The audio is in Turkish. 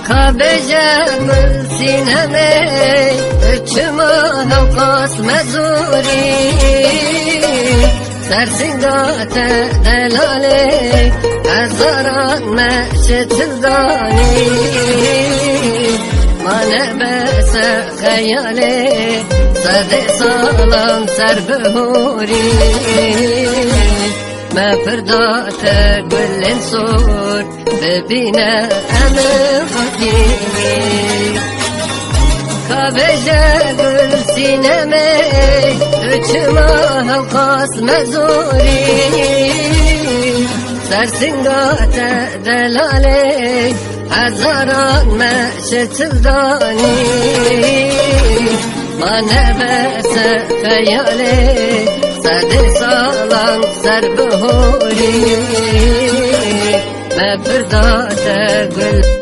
Kabeje gül sineme Üçüme havkas mezuri Sersingate delale Ezaran meşetildani Mane bese khayale Sade salam serbehuri Me pırdate güllen sor Bebine emir hakimi Kabeje gül sineme Üçüme havkas mezuri Sersingate delale Hazaran meşetildani Mane bese khayale Sade salam serbehuri Me pırdate gül